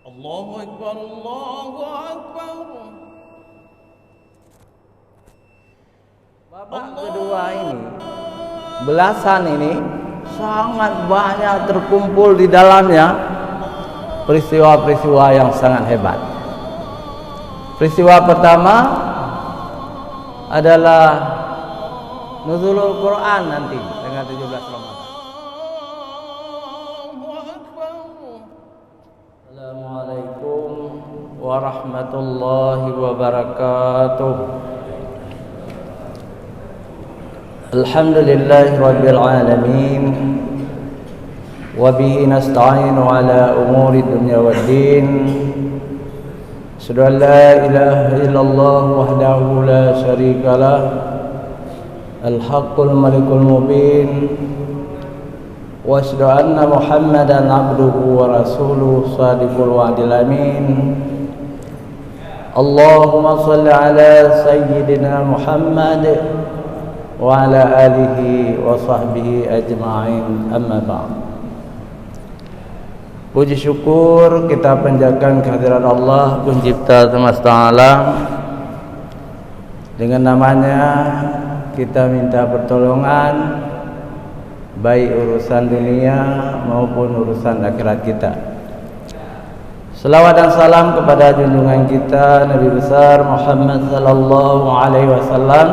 Allahu Akbar, Allahu Akbar. Babak kedua ini, belasan ini sangat banyak terkumpul di dalamnya peristiwa-peristiwa yang sangat hebat. Peristiwa pertama adalah nuzulul Quran nanti tanggal 17 Ramadan. Assalamualaikum warahmatullahi wabarakatuh. Alhamdulillahi rabbil alamin, wa bihi nasta'inu ala umuri dunya waddin. Asyhadu an la ilaha illallah wahdahu la syarika lah, al-haqqul malikul mubin, wa asyhadu anna Muhammadan abduhu wa rasuluhu shadiqul wa'dil amin. Allahumma shalli ala sayyidina Muhammad wa ala alihi wa sahbihi ajma'in, amma ba'd. Puji syukur kita panjatkan kehadirat Allah Pencipta semesta alam. Dengan namanya kita minta pertolongan baik urusan dunia maupun urusan akhirat kita. Selawat dan salam kepada junjungan kita Nabi besar Muhammad sallallahu alaihi wasallam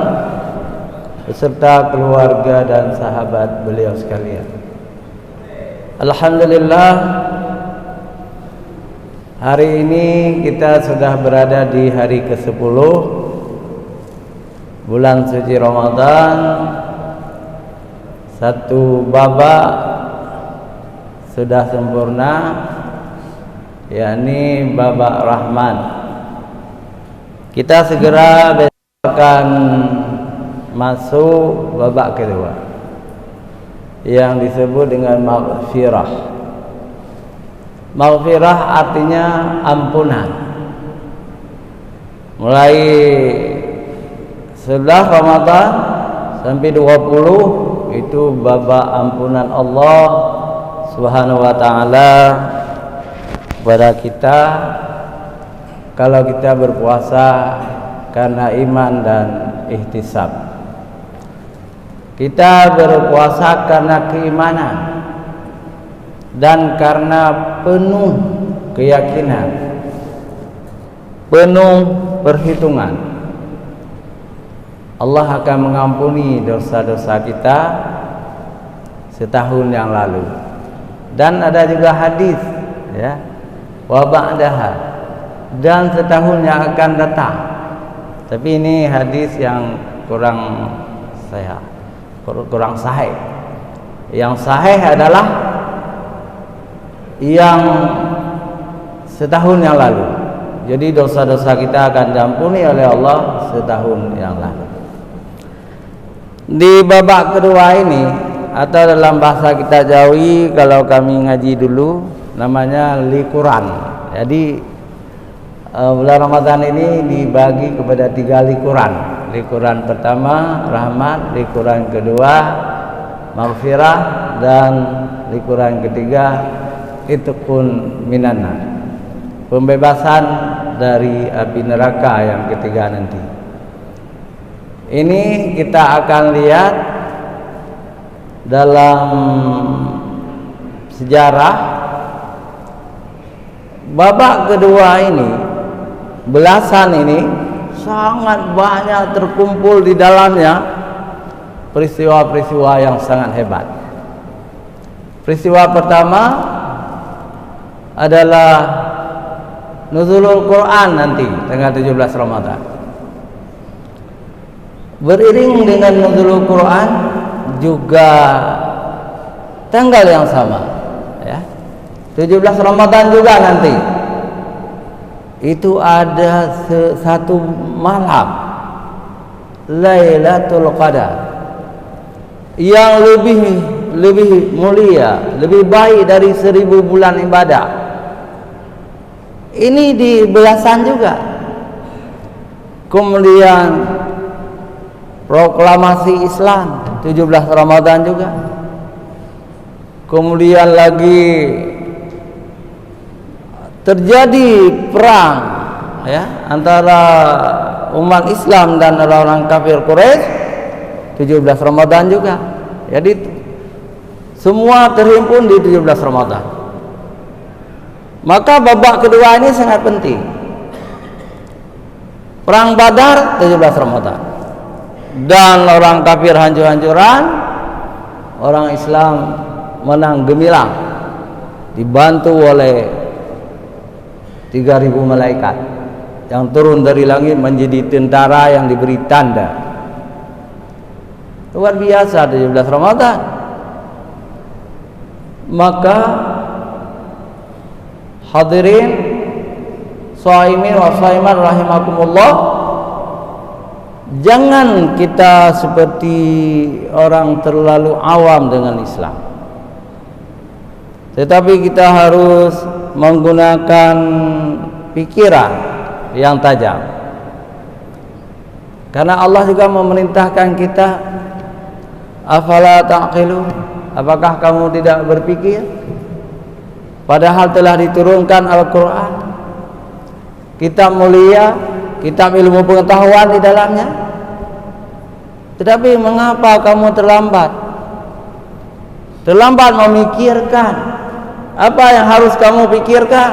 beserta keluarga dan sahabat beliau sekalian. Alhamdulillah, hari ini kita sudah berada di hari ke-10 bulan suci Ramadan. Satu babak sudah sempurna, yakni babak Rahman. Kita segera akan masuk babak kedua yang disebut dengan maghfirah. Maghfirah artinya ampunan. Mulai setelah Ramadan sampai 20 itu babak ampunan Allah Subhanahu wa taala kepada kita kalau kita berpuasa karena iman dan ihtisab. Kita berpuasa karena keimanan dan karena penuh keyakinan, penuh perhitungan. Allah akan mengampuni dosa-dosa kita setahun yang lalu. Dan ada juga hadis, ya, wa ba'daha, dan setahun yang akan datang. Tapi ini hadis yang kurang sahih. Yang sahih adalah yang setahun yang lalu. Jadi dosa-dosa kita akan diampuni oleh Allah setahun yang lalu. Di babak kedua ini, atau dalam bahasa kita Jawi kalau kami ngaji dulu, namanya likuran. Jadi bulan Ramadan ini dibagi kepada 3 likuran. Likuran pertama rahmat, likuran kedua maghfirah, dan likuran ketiga itqun minannar, pembebasan dari api neraka yang ketiga nanti. Ini kita akan lihat dalam sejarah babak kedua ini, belasan ini sangat banyak terkumpul di dalamnya peristiwa-peristiwa yang sangat hebat. Peristiwa pertama adalah nuzulul Quran nanti tanggal 17 Ramadan. Beriring dengan nuzulul Quran juga tanggal yang sama, ya. 17 Ramadan juga nanti. Itu ada satu malam Lailatul Qadar yang lebih mulia, lebih baik dari 1000 bulan ibadah. Ini di belasan juga. Kemudian proklamasi Islam 17 Ramadan juga. Kemudian lagi terjadi perang ya antara umat Islam dan orang-orang kafir Quraisy 17 Ramadan juga. Jadi semua terhimpun di 17 Ramadan. Maka babak kedua ini sangat penting. Perang Badar 17 Ramadan. Dan orang kafir hancur-hancuran, orang Islam menang gemilang, dibantu oleh 3.000 malaikat yang turun dari langit menjadi tentara yang diberi tanda. Luar biasa 17 Ramadan. Maka hadirin shaimin wa shaimat rahimakumullah, jangan kita seperti orang terlalu awam dengan Islam, tetapi kita harus menggunakan pikiran yang tajam, karena Allah juga memerintahkan kita, afala ta'qilun, apakah kamu tidak berpikir? Padahal telah diturunkan Al-Quran, kitab mulia, kitab ilmu pengetahuan di dalamnya. Tetapi mengapa kamu terlambat? Terlambat memikirkan apa yang harus kamu pikirkan?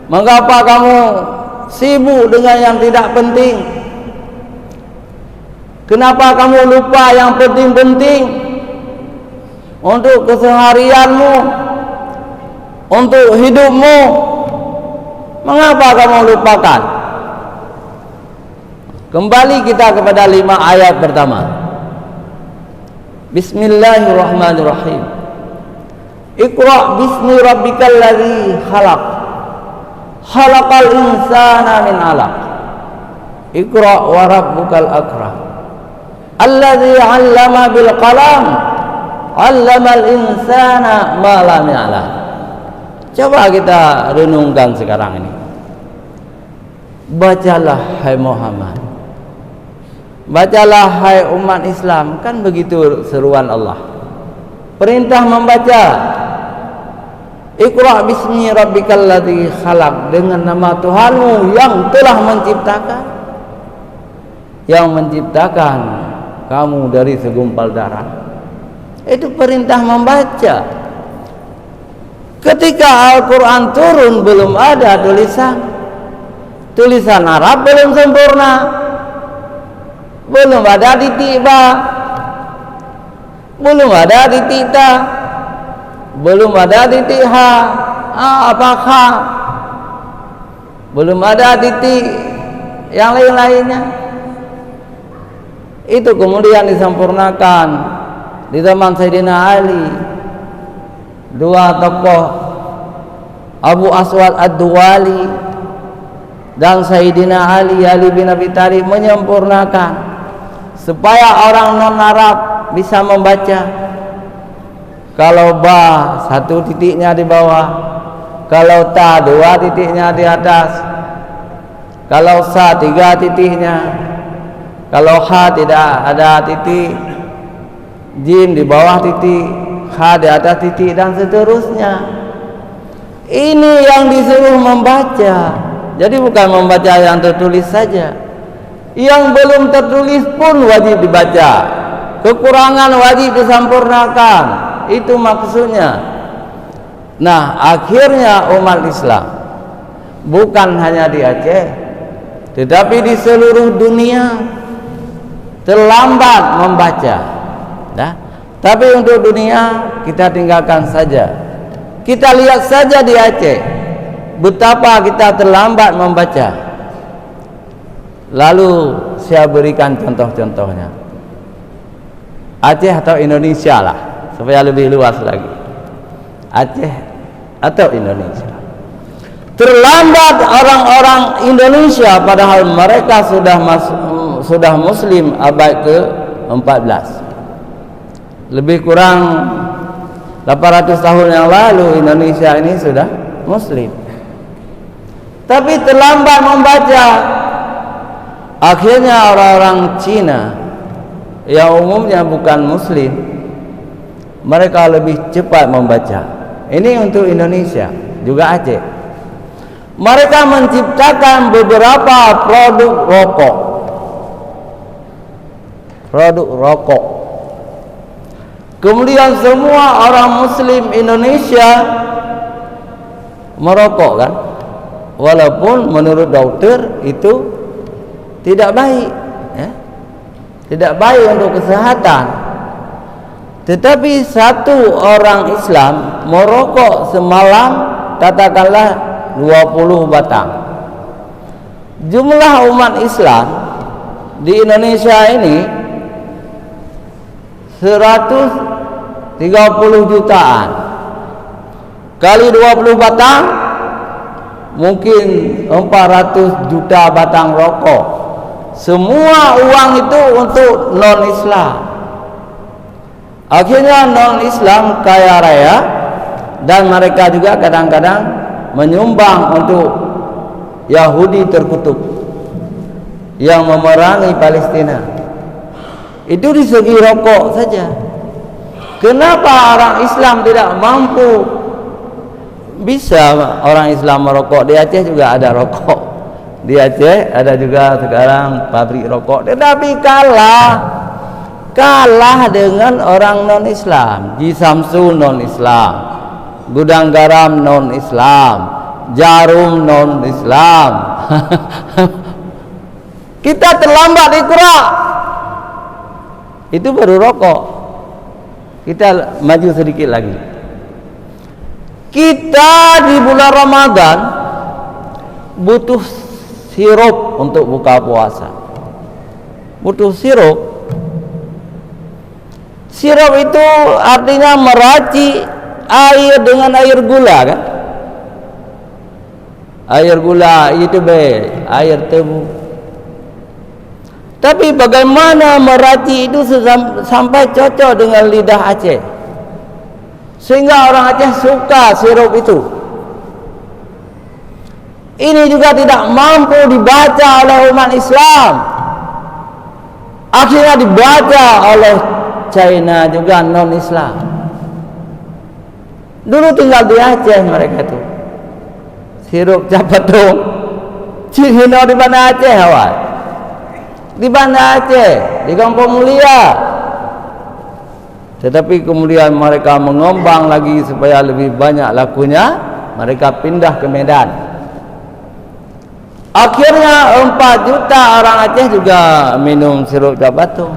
Mengapa kamu sibuk dengan yang tidak penting? Kenapa kamu lupa yang penting-penting untuk keseharianmu, untuk hidupmu? Mengapa kamu lupakan? Kembali kita kepada 5 ayat pertama. Bismillahirrahmanirrahim. Iqra bismi rabbikal ladzi khalaq. Khalaqal insana min 'alaq. Iqra wa rabbukal akram. Alladzi 'allama bil qalam. 'Allamal insana ma lam ya'lam. Coba kita renungkan sekarang ini. Bacalah hai Muhammad, bacalah hai umat Islam. Kan begitu seruan Allah, perintah membaca. Iqra bismi rabbikal ladzi khalaq, dengan nama Tuhanmu yang telah menciptakan, yang menciptakan kamu dari segumpal darah. Itu perintah membaca. Ketika Al-Quran turun belum ada tulisan Arab, belum sempurna, belum ada titik ba, belum ada titik ta, belum ada titik ha, apakah, belum ada titik yang lain-lainnya. Itu kemudian disempurnakan di zaman Sayyidina Ali. Dua tokoh, Abu Aswad Ad-Duwali dan Sayyidina Ali bin Abi Thalib, menyempurnakan supaya orang non-Arab bisa membaca. Kalau ba 1 titiknya di bawah, kalau ta 2 titiknya di atas, kalau sa 3 titiknya, kalau ha tidak ada titik, jim di bawah titik, ha di atas titik, dan seterusnya. Ini yang disuruh membaca. Jadi bukan membaca yang tertulis saja, yang belum tertulis pun wajib dibaca. Kekurangan wajib disempurnakan. Itu maksudnya. Nah, akhirnya umat Islam bukan hanya di Aceh, tetapi di seluruh dunia terlambat membaca. Nah, tapi untuk dunia kita tinggalkan saja. Kita lihat saja di Aceh betapa kita terlambat membaca. Lalu saya berikan contoh-contohnya. Aceh atau Indonesia lah, supaya lebih luas lagi. Aceh atau Indonesia. Terlambat orang-orang Indonesia padahal mereka sudah muslim abad ke-14. Lebih kurang 800 tahun yang lalu Indonesia ini sudah muslim. Tapi terlambat membaca. Akhirnya orang-orang Cina yang umumnya bukan muslim, mereka lebih cepat membaca. Ini untuk Indonesia, juga Aceh. Mereka menciptakan beberapa produk rokok. Produk rokok. Kemudian semua orang Muslim Indonesia merokok kan? Walaupun menurut dokter itu tidak baik, ya? Tidak baik untuk kesehatan. Tetapi satu orang Islam merokok semalam katakanlah 20 batang. Jumlah umat Islam di Indonesia ini 130 jutaan. Kali 20 batang mungkin 400 juta batang rokok. Semua uang itu untuk non-Islam. Akhirnya non-Islam kaya raya, dan mereka juga kadang-kadang menyumbang untuk Yahudi terkutuk yang memerangi Palestina. Itu di segi rokok saja. Kenapa orang Islam tidak mampu? Bisa orang Islam merokok. Di Aceh juga ada rokok. Di Aceh ada juga sekarang pabrik rokok. Tetapi kalah dengan orang non-Islam. Ji Samsu non-Islam, Gudang Garam non-Islam, Jarum non-Islam. Kita terlambat Iqra. Itu baru rokok. Kita maju sedikit lagi. Kita di bulan Ramadan butuh sirup untuk buka puasa. Butuh sirup. Sirup itu artinya meracik air dengan air gula kan? Air gula itu baik, air tebu. Tapi bagaimana meracik itu sampai cocok dengan lidah Aceh, sehingga orang Aceh suka sirup itu. Ini juga tidak mampu dibaca oleh umat Islam. Akhirnya dibaca oleh China juga non-Islam. Dulu tinggal di Aceh mereka itu. Sirup Capatung. Cihino di mana Aceh awal? Di Banda Aceh, di Kampung Mulia. Tetapi kemudian mereka mengembang lagi supaya lebih banyak lakunya, mereka pindah ke Medan. Akhirnya 4 juta orang Aceh juga minum sirup Capatung.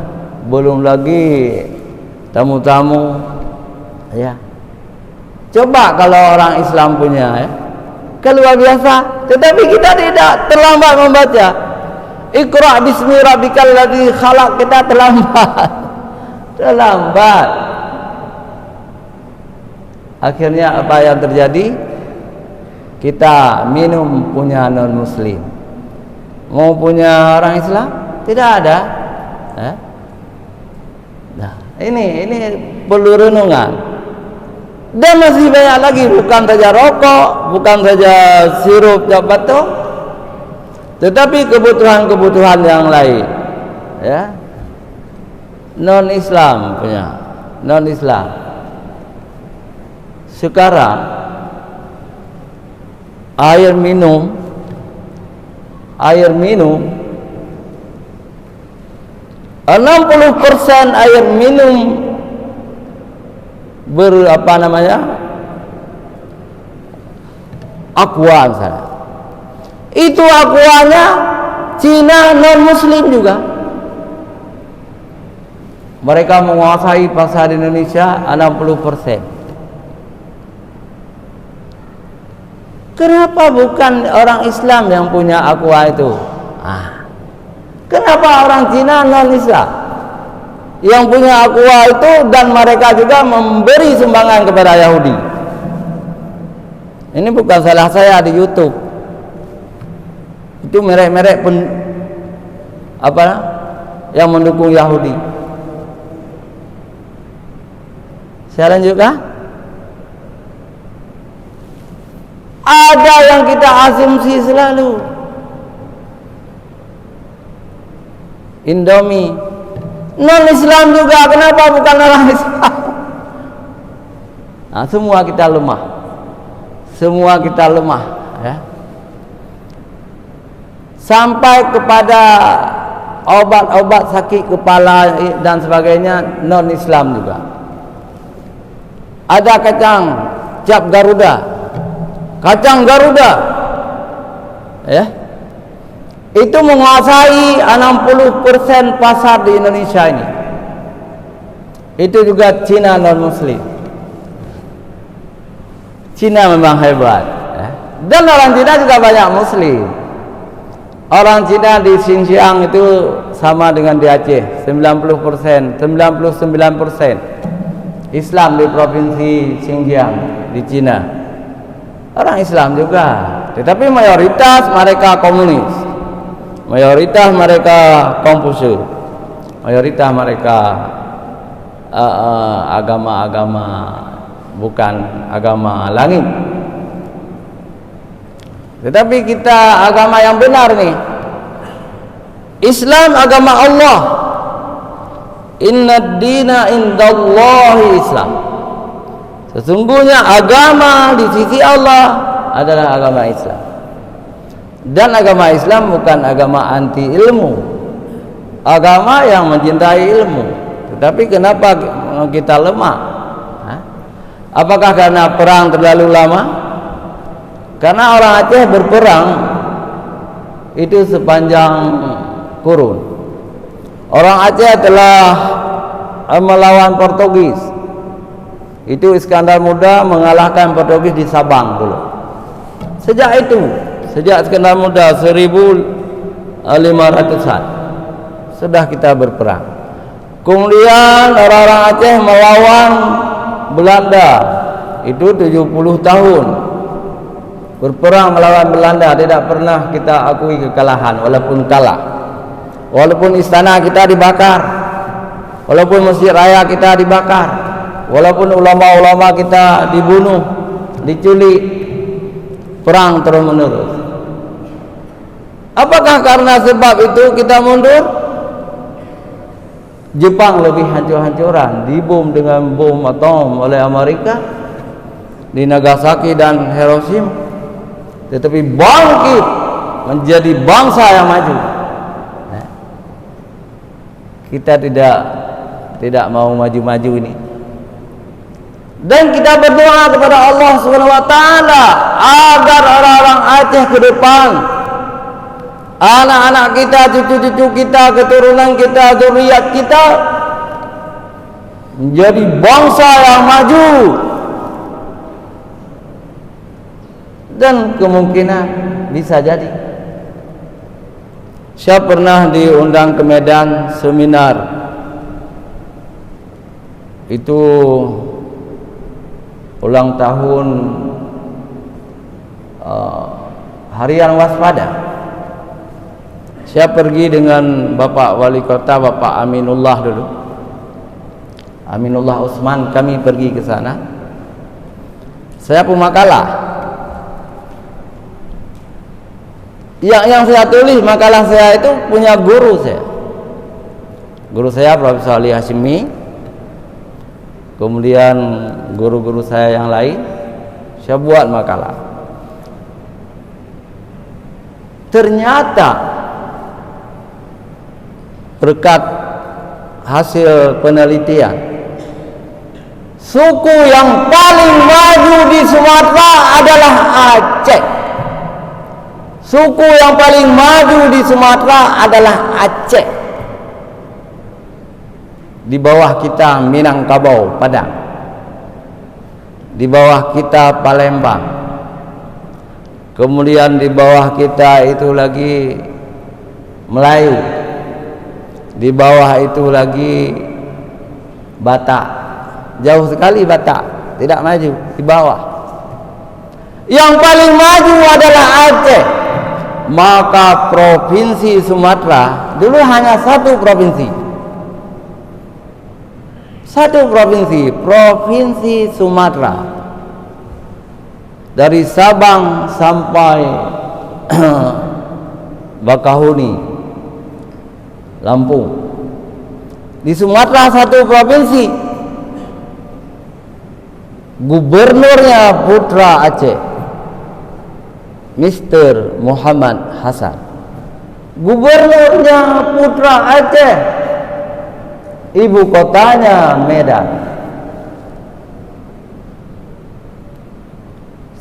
Belum lagi tamu-tamu, ya. Coba kalau orang Islam punya, ya, luar biasa. Tetapi kita tidak, terlambat membaca. Iqra bismi rabbikal ladzi khalaq, kita terlambat. Akhirnya apa yang terjadi? Kita minum punya non muslim, mau punya orang Islam tidak ada. Nah, ini perlu renungan. Dan masih banyak lagi, bukan saja rokok, bukan saja sirup Capatung, tetapi kebutuhan-kebutuhan yang lain, ya. Non-Islam punya, non-Islam. Sekarang air minum 60% air minum aqua misalnya. Itu aquanya Cina non-Muslim juga. Mereka menguasai pasar Indonesia 60%. Kenapa bukan orang Islam yang punya aqua itu? Kenapa orang Cina non-Islam yang punya aqua itu, dan mereka juga memberi sumbangan kepada Yahudi? Ini bukan salah saya di YouTube. Itu merek-merek yang mendukung Yahudi. Saya lanjutkan. Ada yang kita asumsi selalu, Indomie non-Islam juga, kenapa bukan orang Islam? Semua kita lemah, ya. sampai kepada obat-obat sakit kepala dan sebagainya, non Islam juga. Ada kacang cap Garuda, kacang Garuda, ya, itu menguasai 60% pasar di Indonesia ini. Itu juga Cina non Muslim. Cina memang hebat, ya. Dan orang Cina juga banyak Muslim. Orang Cina di Xinjiang itu sama dengan di Aceh, 90%, 99% Islam di provinsi Xinjiang di Cina. Orang Islam juga, tetapi mayoritas mereka komunis, mayoritas mereka Konfusius, mayoritas mereka agama-agama bukan agama langit. Tetapi kita agama yang benar nih, Islam agama Allah. Inna dina indallahi Islam. Sesungguhnya agama di sisi Allah adalah agama Islam. Dan agama Islam bukan agama anti ilmu, agama yang mencintai ilmu. Tetapi kenapa kita lemah? Apakah karena perang terlalu lama? Karena orang Aceh berperang itu sepanjang kurun. Orang Aceh telah melawan Portugis. Itu Iskandar Muda mengalahkan Portugis di Sabang dulu. Sejak itu, sejak Iskandar Muda 1500-an sudah kita berperang. Kemudian orang-orang Aceh melawan Belanda. Itu 70 tahun berperang melawan Belanda, tidak pernah kita akui kekalahan walaupun kalah. Walaupun istana kita dibakar, walaupun masjid raya kita dibakar, walaupun ulama-ulama kita dibunuh, diculik, perang terus menerus. Apakah karena sebab itu kita mundur? Jepang lebih hancur-hancuran, dibom dengan bom atom oleh Amerika di Nagasaki dan Hiroshima. Tetapi bangkit menjadi bangsa yang maju. Kita tidak mau maju-maju ini. Dan kita berdoa kepada Allah SWT agar orang-orang Aceh ke depan, anak-anak kita, cucu-cucu kita, keturunan kita, zuriat kita menjadi bangsa yang maju. Dan kemungkinan bisa jadi. Saya pernah diundang ke Medan seminar. Itu ulang tahun harian waspada. Saya pergi dengan Bapak Wali Kota, Bapak Aminullah dulu, Aminullah Usman, kami pergi ke sana. Saya pun makalah. Yang saya tulis makalah saya itu punya guru saya. Guru saya Profesor Ali Hashimi. Kemudian guru-guru saya yang lain, saya buat makalah. Ternyata berkat hasil penelitian, suku yang paling maju di Sumatera adalah Aceh. Suku yang paling maju di Sumatera adalah Aceh. Di bawah kita Minangkabau, Padang. Di bawah kita Palembang. Kemudian di bawah kita itu lagi Melayu. Di bawah itu lagi Batak. Jauh sekali Batak, tidak maju di bawah. Yang paling maju adalah Aceh. Maka provinsi Sumatera dulu hanya satu provinsi. Satu provinsi, Provinsi Sumatera. Dari Sabang sampai Bakahuni, Lampung. Di Sumatera satu provinsi. Gubernurnya putra Aceh, Mr. Muhammad Hasan. Gubernurnya putra Aceh, ibu kotanya Medan.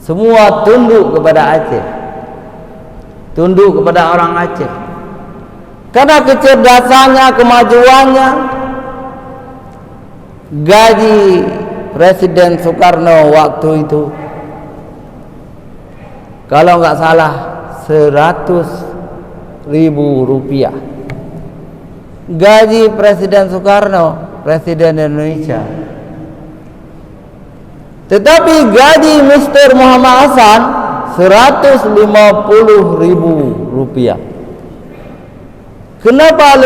Semua tunduk kepada Aceh, tunduk kepada orang Aceh. Karena kecerdasannya, kemajuannya. Gaji Presiden Soekarno waktu itu, kalau nggak salah, 100.000 rupiah. Gaji Presiden Soekarno, Presiden Indonesia. Tetapi gaji Mr. Muhammad Hasan 150.000 rupiah. Kenapa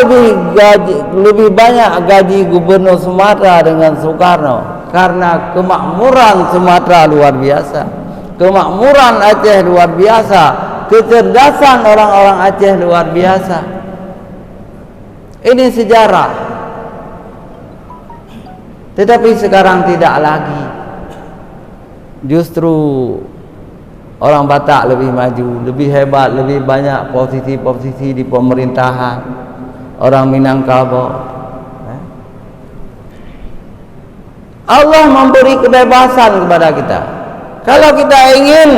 lebih banyak gaji Gubernur Sumatera dengan Soekarno? Karena kemakmuran Sumatera luar biasa, kemakmuran Aceh luar biasa, kecerdasan orang-orang Aceh luar biasa. Ini sejarah. Tetapi sekarang tidak lagi. Justru orang Batak lebih maju, lebih hebat, lebih banyak posisi-posisi di pemerintahan. Orang Minangkabau. Allah memberi kebebasan kepada kita. Kalau kita ingin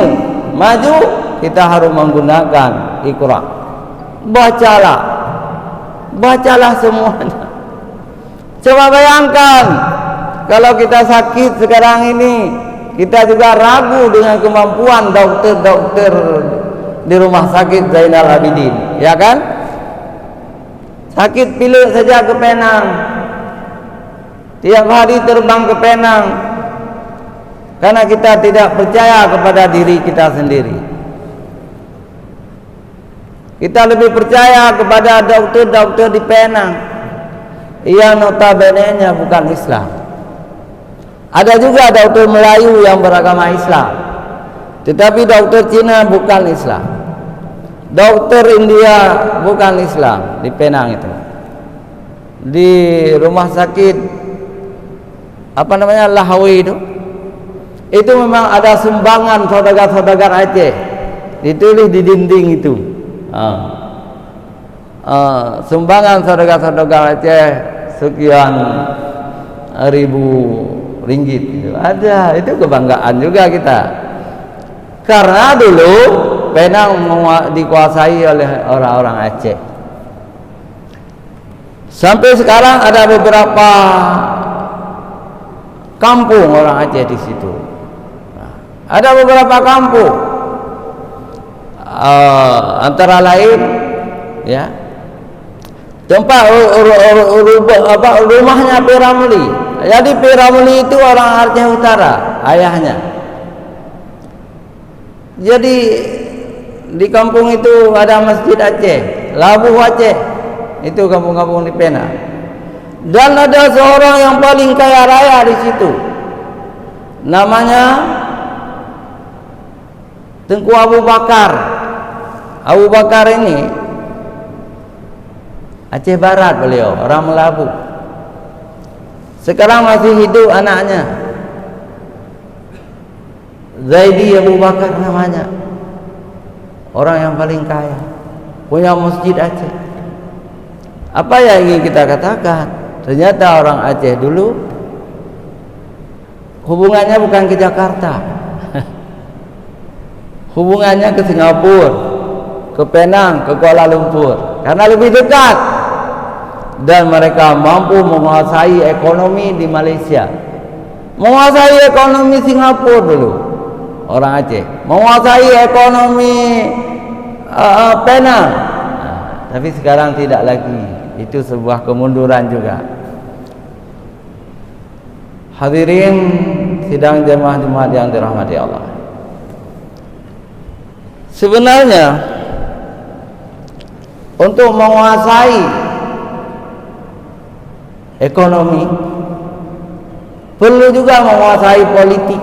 maju, kita harus menggunakan Iqra. Bacalah semuanya. Coba bayangkan kalau kita sakit sekarang ini, kita juga ragu dengan kemampuan dokter-dokter di rumah sakit Zainal Abidin, ya kan? Sakit pilek saja ke Penang, tiap hari terbang ke Penang, karena kita tidak percaya kepada diri kita sendiri. Kita lebih percaya kepada dokter-dokter di Penang yang notabene-nya bukan Islam. Ada juga dokter Melayu yang beragama Islam, tetapi dokter Cina bukan Islam, dokter India bukan Islam di Penang itu. Di rumah sakit apa namanya, Lahawi itu memang ada sumbangan saudagar-saudagar Aceh, ditulis di dinding itu. Sumbangan saudagar-saudagar Aceh sekian ribu ringgit itu ada. Itu kebanggaan juga kita, karena dulu Penang dikuasai oleh orang-orang Aceh. Sampai sekarang ada beberapa kampung orang Aceh di situ. Ada beberapa kampung, antara lain ya tempat rumahnya Piramli. Jadi Piramli itu orang Aceh Utara, ayahnya. Jadi di kampung itu ada Masjid Aceh, Labuh Aceh, itu kampung-kampung di Penang. Dan ada seorang yang paling kaya raya di situ, namanya Tengku Abu Bakar. Abu Bakar ini Aceh Barat, beliau orang Melabu. Sekarang masih hidup anaknya, Zaidi Abu Bakar namanya. Orang yang paling kaya, punya masjid Aceh. Apa yang ingin kita katakan? Ternyata orang Aceh dulu hubungannya bukan ke Jakarta, hubungannya ke Singapura, ke Penang, ke Kuala Lumpur, karena lebih dekat. Dan mereka mampu menguasai ekonomi di Malaysia, menguasai ekonomi Singapura dulu orang Aceh, menguasai ekonomi Penang. Tapi sekarang tidak lagi. Itu sebuah kemunduran juga. Hadirin sidang jemaah Jumat yang dirahmati Allah, sebenarnya untuk menguasai ekonomi perlu juga menguasai politik.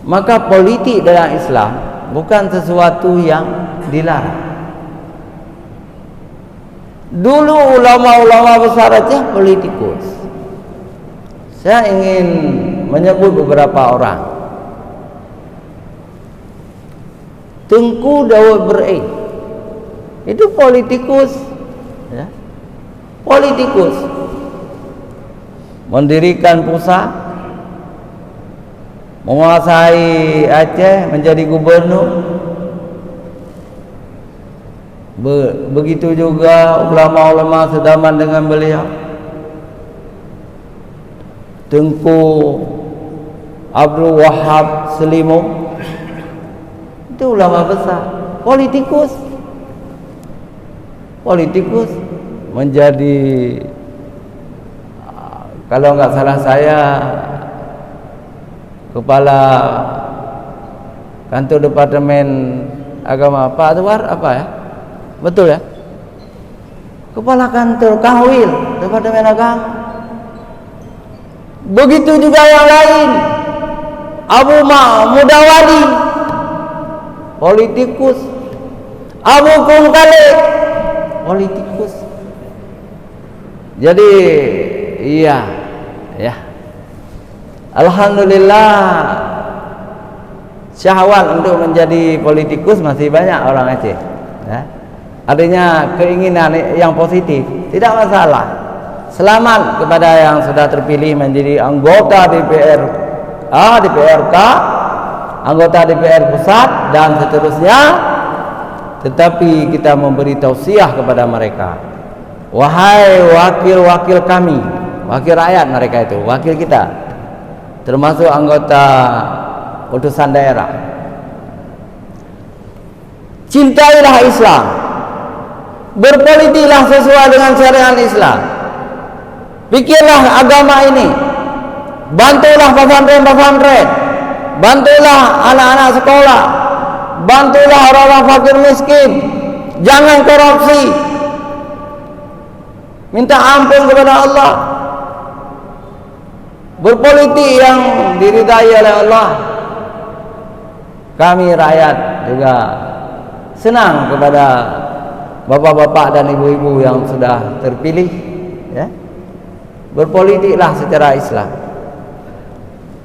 Maka politik dalam Islam bukan sesuatu yang dilarang. Dulu ulama-ulama besar Aceh politikus. Saya ingin menyebut beberapa orang. Tengku Daud Beri. Itu politikus, ya. Politikus. Mendirikan pusat, menguasai Aceh, menjadi gubernur. Begitu juga ulama-ulama sedaman dengan beliau. Tengku Abdul Wahab Selimung, itu ulama besar, politikus. Politikus menjadi, kalau nggak salah saya, kepala kantor departemen agama Pak Anwar apa ya? Betul ya? Kepala kantor Kahwil departemen agama. Begitu juga yang lain. Abu Mudawadi, politikus. Abu Kungkale, politikus. Jadi iya, ya. Alhamdulillah, syahwat untuk menjadi politikus masih banyak orang Aceh, ya. Artinya keinginan yang positif, tidak masalah. Selamat kepada yang sudah terpilih menjadi anggota DPR A, DPRK, anggota DPR pusat dan seterusnya. Tetapi kita memberi tausiah kepada mereka, wahai wakil-wakil kami, wakil rakyat mereka itu, wakil kita, termasuk anggota utusan daerah. Cintailah Islam, berpolitiklah sesuai dengan syariat Islam, pikirlah agama ini, bantulah pesantren-pesantren, bantulah anak-anak sekolah, bantulah orang-orang fakir miskin, jangan korupsi, minta ampun kepada Allah, berpolitik yang diridai oleh Allah. Kami rakyat juga senang kepada bapak-bapak dan ibu-ibu yang sudah terpilih, ya. Berpolitiklah secara Islam,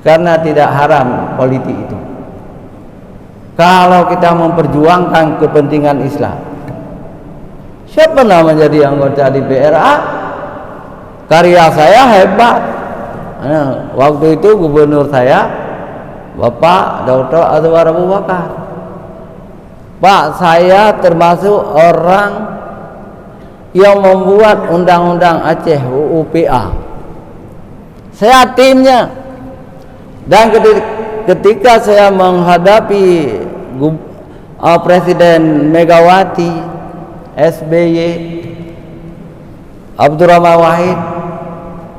karena tidak haram politik itu kalau kita memperjuangkan kepentingan Islam. Siapa pernah menjadi anggota DPR A? Karya saya hebat. Waktu itu gubernur saya Bapak Dr. Anwar Abu Bakar. Pak, saya termasuk orang yang membuat undang-undang Aceh UUPA. Saya timnya. Dan ketika saya menghadapi Presiden Megawati, SBY, Abdurrahman Wahid,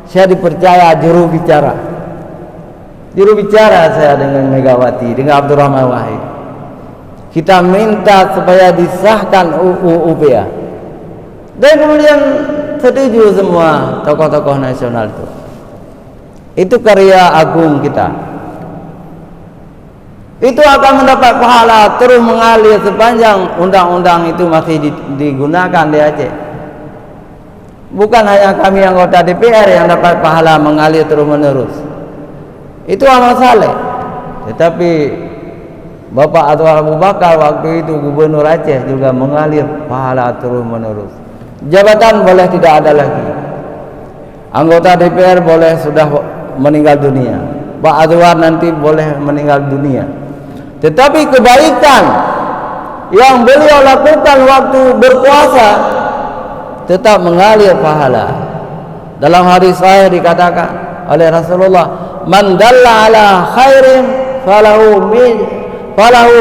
saya dipercaya juru bicara saya dengan Megawati, dengan Abdurrahman Wahid. Kita minta supaya disahkan UU UPA, dan kemudian setuju semua tokoh-tokoh nasional itu. Itu karya agung kita. Itu akan mendapat pahala terus mengalir sepanjang undang-undang itu masih digunakan di Aceh. Bukan hanya kami anggota DPR yang dapat pahala mengalir terus-menerus. Itu amal saleh. Tetapi Bapak Anwar Abu Bakar waktu itu gubernur Aceh juga mengalir pahala terus-menerus. Jabatan boleh tidak ada lagi. Anggota DPR boleh sudah meninggal dunia. Pak Anwar nanti boleh meninggal dunia. Tetapi kebaikan yang beliau lakukan waktu berpuasa tetap mengalir pahala. Dalam hadis sahih dikatakan oleh Rasulullah, "Man dalla ala khairin falahu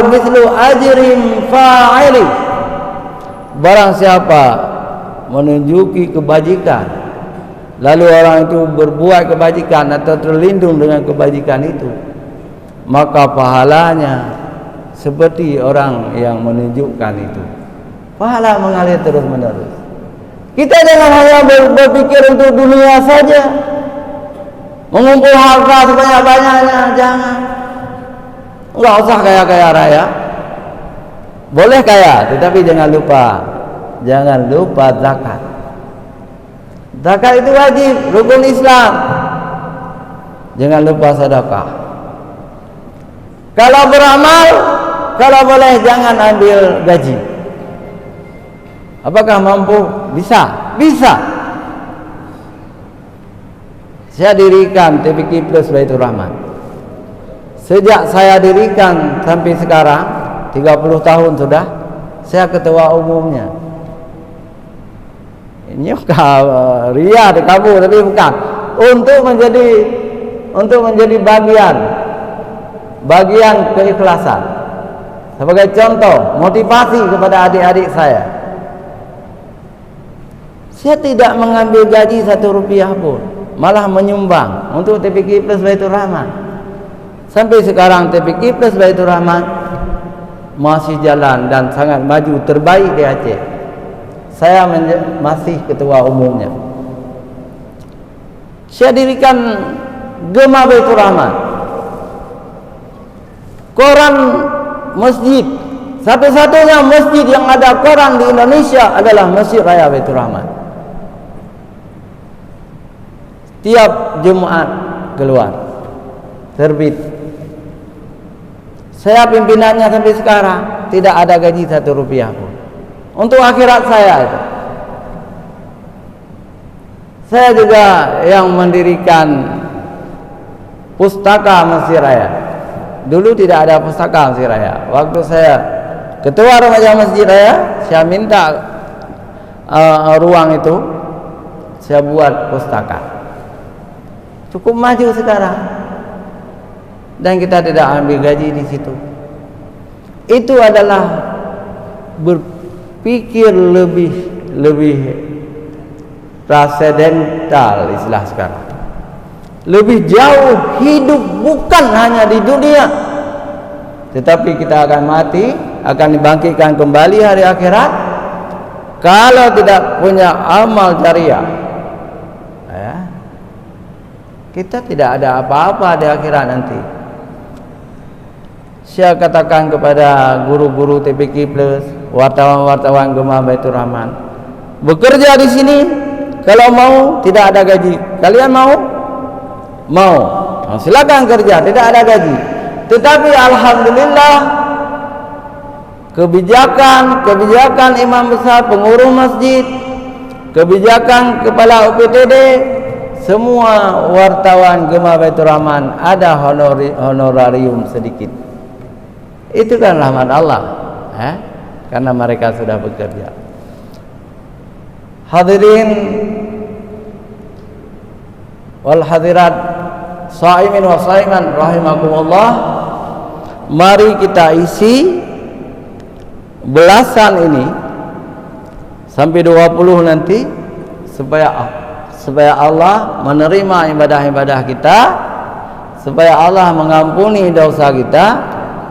mithlu ajrin fa'ili." Barang siapa menunjuki kebajikan, lalu orang itu berbuat kebajikan atau terlindung dengan kebajikan itu, maka pahalanya seperti orang yang menunjukkan itu. Pahala mengalir terus-menerus. Kita jangan hanya berpikir untuk dunia saja, mengumpul harta sebanyak-banyaknya, jangan. Enggak usah kaya-kaya raya. Boleh kaya, tetapi jangan lupa zakat. Zakat itu wajib, rukun Islam. Jangan lupa sedekah. Kalau beramal, kalau boleh jangan ambil gaji. Apakah mampu? Bisa. Bisa. Saya dirikan TPQ Plus Baitur Rahman. Sejak saya dirikan sampai sekarang 30 tahun sudah, saya ketua umumnya. Ini bukan ria di kabur, tapi bukan. Untuk menjadi bagian keikhlasan. Sebagai contoh, motivasi kepada adik-adik saya. Saya tidak mengambil gaji 1 rupiah pun, malah menyumbang untuk TPQ Plus Baitur Rahman. Sampai sekarang TPQ Plus Baitur Rahman masih jalan dan sangat maju, terbaik di Aceh. Saya masih ketua umumnya. Saya dirikan Gema Baitur Rahman, koran masjid, satu-satunya masjid yang ada koran di Indonesia adalah Masjid Raya Baitur Rahman. Tiap Jumat keluar, terbit. Saya pimpinannya sampai sekarang, tidak ada gaji 1 rupiah pun. Untuk akhirat saya itu. Saya juga yang mendirikan pustaka Masjid Raya. Dulu tidak ada pustaka Masjid Raya. Waktu saya ketua remaja Masjid Raya, saya minta ruang itu, saya buat pustaka. Cukup maju sekarang, dan kita tidak ambil gaji di situ. Itu adalah berpikir lebih transendental istilah sekarang. Lebih jauh hidup bukan hanya di dunia, tetapi kita akan mati, akan dibangkitkan kembali hari akhirat. Kalau tidak punya amal jariah, kita tidak ada apa-apa di akhirat nanti. Saya katakan kepada guru-guru TPQ Plus, wartawan-wartawan Gema Baitur Rahman, bekerja di sini kalau mau tidak ada gaji. Kalian mau? Mau. Silakan kerja, tidak ada gaji. Tetapi alhamdulillah kebijakan imam besar, pengurus masjid, kebijakan kepala UPTD, semua wartawan Gema Baitur Rahman ada honorarium sedikit. Itu kan rahmat Allah, karena mereka sudah bekerja. Hadirin wal hadirat, shaimin wa shaiman rahimakumullah. Mari kita isi belasan ini sampai 20 nanti, supaya Allah menerima ibadah-ibadah kita, supaya Allah mengampuni dosa kita.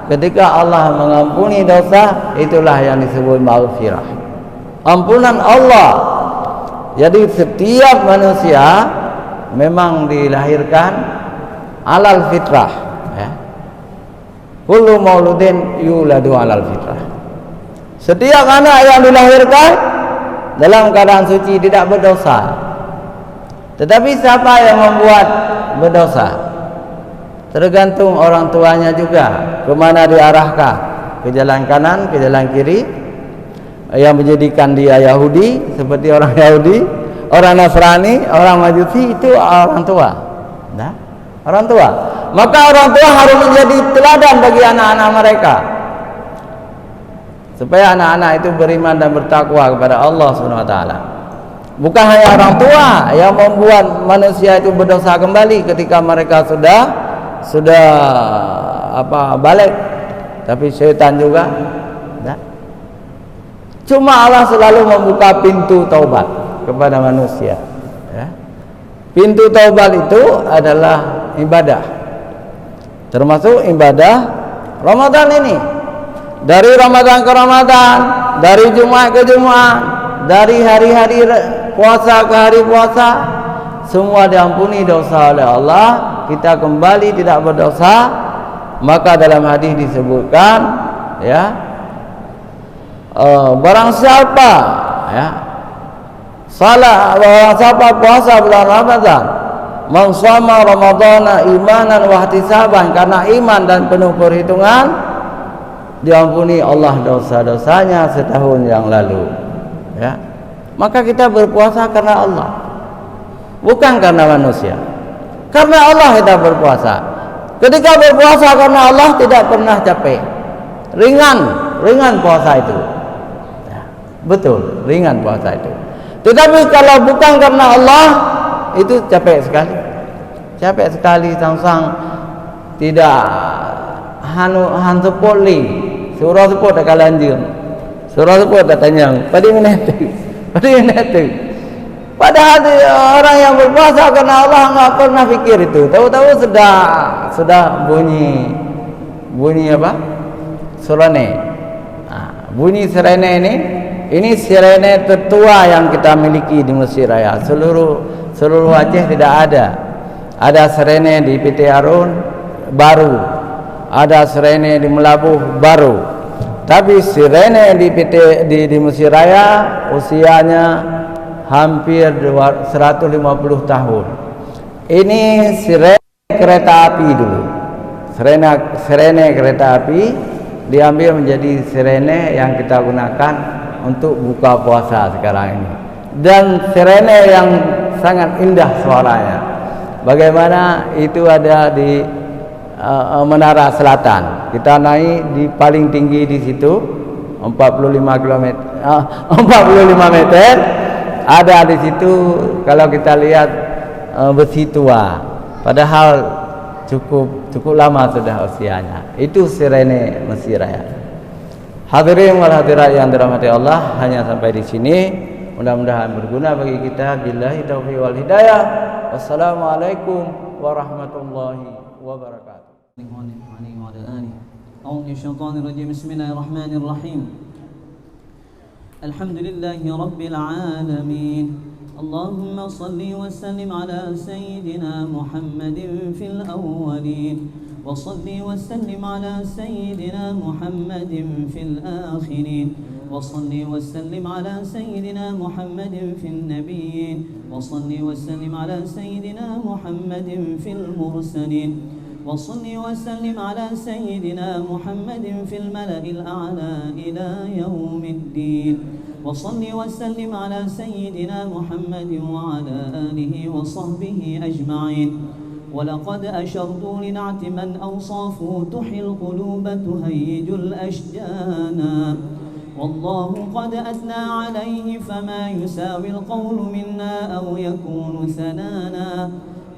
Ketika Allah mengampuni dosa, itulah yang disebut maghfirah, ampunan Allah. Jadi setiap manusia memang dilahirkan alal fitrah, kullu mauludin yuladu alal fitrah. Setiap anak yang dilahirkan dalam keadaan suci, tidak berdosa. Tetapi siapa yang membuat berdosa? Tergantung orang tuanya juga, kemana diarahkan, ke jalan kanan, ke jalan kiri. Yang menjadikan dia Yahudi seperti orang Yahudi, orang Nasrani, orang Majusi, itu orang tua. Nah, orang tua. Maka orang tua harus menjadi teladan bagi anak-anak mereka, supaya anak-anak itu beriman dan bertakwa kepada Allah SWT. Bukan hanya orang tua yang membuat manusia itu berdosa kembali ketika mereka sudah balik, tapi syaitan juga. Cuma Allah selalu membuka pintu taubat kepada manusia. Pintu taubat itu adalah ibadah, termasuk ibadah Ramadan ini. Dari Ramadan ke Ramadan, dari Jumat ke Jumat, dari hari-hari puasa ke hari puasa, semua diampuni dosa oleh Allah. Kita kembali tidak berdosa. Maka dalam hadis disebutkan, barang siapa barang siapa puasa bulan Ramadan, man shoma ramadhana imanan wa ihtisaban, karena iman dan penuh perhitungan, diampuni Allah dosa-dosanya setahun yang lalu, ya. Maka kita berpuasa karena Allah, bukan karena manusia. Karena Allah kita berpuasa. Ketika berpuasa karena Allah tidak pernah capek, ringan puasa itu, ya, betul, ringan puasa itu. Tetapi kalau bukan karena Allah, itu capek sekali, sang tidak hantu poli, surah sepuluh tak kalanjung, surah sepuluh tak tanyang, pada menetu. Padahal orang yang berpuasa karena Allah nggak pernah pikir itu. Tahu-tahu sudah bunyi apa? Sirene. Nah, bunyi sirene ini sirene tertua yang kita miliki di Mesir Raya. Seluruh Aceh tidak ada. Ada sirene di PT Arun baru, ada sirene di Melabuh baru. Tapi sirene di Mesir Raya usianya hampir 150 tahun. Ini sirene kereta api dulu. Sirene kereta api diambil menjadi sirene yang kita gunakan untuk buka puasa sekarang ini. Dan sirene yang sangat indah suaranya. Bagaimana itu ada di Menara Selatan. Kita naik di paling tinggi di situ 45 meter. Ada di situ kalau kita lihat besi tua. Padahal cukup lama sudah usianya. Itu sirene Mesir Raya. Hadirin wal hadirat yang dirahmati Allah, hanya sampai di sini. Mudah-mudahan berguna bagi kita. Billahi taufiq wal hidayah. Wassalamualaikum warahmatullahi wabarakatuh. Bismillahirrahmanirrahim. Alhamdulillahi rabbil alamin. Allahumma salli wa sallim ala sayyidina Muhammadin fil awwalin wa salli wa sallim ala sayyidina Muhammadin fil akhirin wa salli wa sallim ala sayyidina Muhammadin fil nabiyyin wa salli wa sallim ala sayyidina Muhammadin fil mursalin وصل وسلم على سيدنا محمد في الملأ الأعلى إلى يوم الدين وصل وسلم على سيدنا محمد وعلى آله وصحبه أجمعين ولقد أشرت لنعت من أوصافه تحيي القلوب تهيج الأشجان والله قد أثنى عليه فما يساوي القول منا أو يكون ثنانا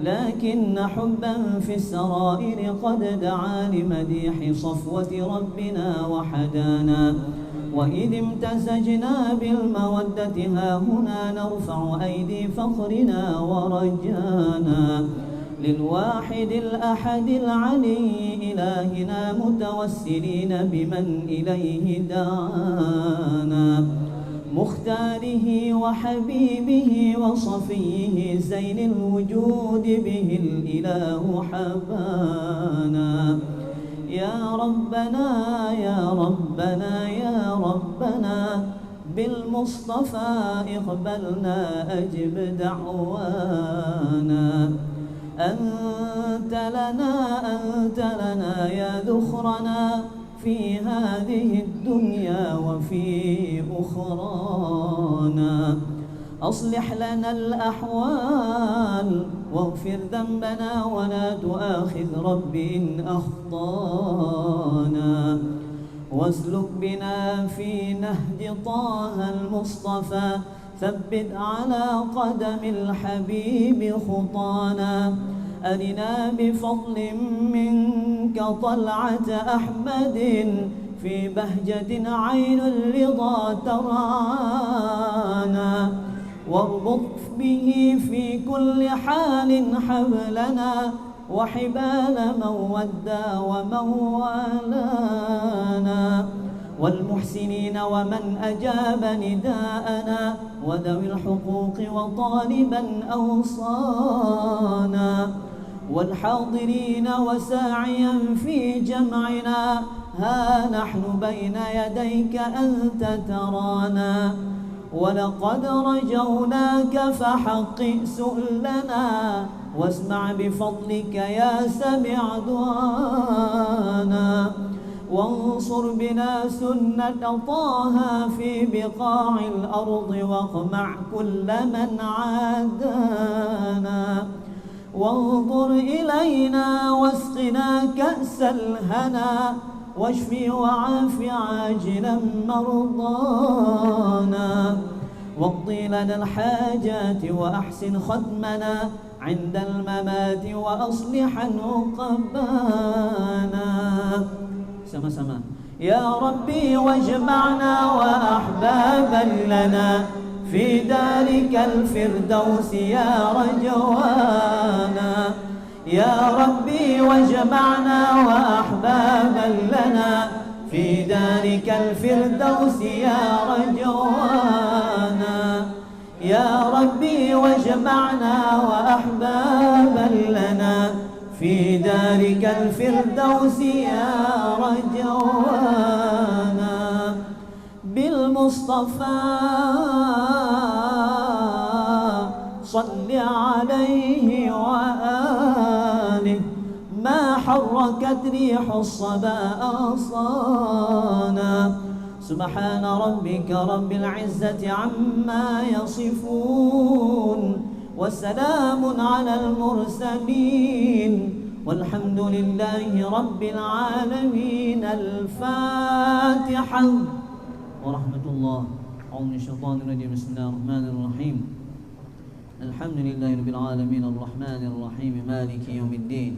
لكن حبا في السرائر قد دعا لمديح صفوة ربنا وحدانا وإذ امتزجنا بالمودة ها هنا نرفع أيدي فخرنا ورجانا للواحد الأحد العلي إلهنا متوسلين بمن إليه دعانا مختاره وحبيبه وصفيه زين الوجود به الإله حبانا يا ربنا يا ربنا يا ربنا بالمصطفى اقبلنا أجب دعوانا أنت لنا يا ذخرنا في هذه الدنيا وفي أخرانا أصلح لنا الأحوال واغفر ذنبنا ولا تؤاخذ رب إن أخطانا واسلك بنا في نهج طه المصطفى ثبت على قدم الحبيب خطانا أرنا بفضل منك طلعة أحمد في بهجة عين الرضا ترعانا واربط به في كل حال حبلنا وحبال من ودى ومن والانا والمحسنين ومن أجاب نداءنا وذوي الحقوق وطالبا أوصانا والحاضرين وساعيا في جمعنا ها نحن بين يديك أنت ترانا ولقد رجوناك فحقق سؤلنا واسمع بفضلك يا سميع دعانا وانصر بنا سنة طه في بقاع الأرض واقمع كل من عادانا وانظر إلينا واسقنا كأس الهنا واشف وعاف عاجلا مرضانا واقضي لنا الحاجات وأحسن ختمنا عند الممات وأصلح عقبانا. Sama-sama. يا ربي واجمعنا وأحبابا لنا في دارك الفردوس يا رجوانا. يا ربي واجمعنا وأحبابا لنا في دارك الفردوس يا رجوانا. يا ربي واجمعنا وأحبابا لنا في دارك الفردوس يا رجوانا. بالمصطفى صل عليه وآله ما حركت ريح الصبا أغصانا. سبحان ربك رب العزة عما يصفون وسلام على المرسلين والحمد لله رب العالمين. الفاتحة ورحمة الله. أعوذ من الشيطان الرجيم. بسم الله الرحمن الرحيم. الحمد لله رب العالمين الرحمن الرحيم مالك يوم الدين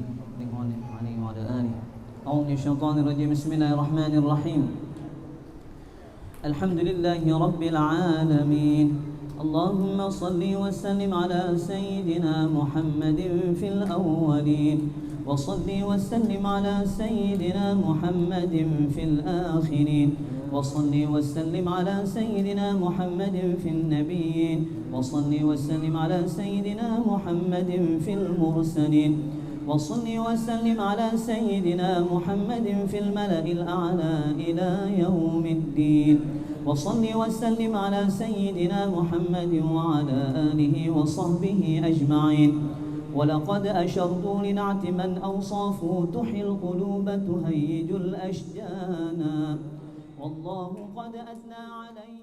عليه وعلى آله. أعوذ من الشيطان الرجيم. بسم الله الرحمن الرحيم. الحمد لله رب العالمين. اللهم صل وسلم على سيدنا محمد في الأولين وصل وسلم على سيدنا محمد في الآخرين وصل وسلم على سيدنا محمد في النبيين وصل وسلم على سيدنا محمد في المرسلين وصل وسلم على سيدنا محمد في الملأ الأعلى إلى يوم الدين وصل وسلم على سيدنا محمد وعلى آله وصحبه أجمعين. ولقد أشرت لنعت من أوصافه تحيي القلوب تهيج الأشجانا والله قد أثنى عليه.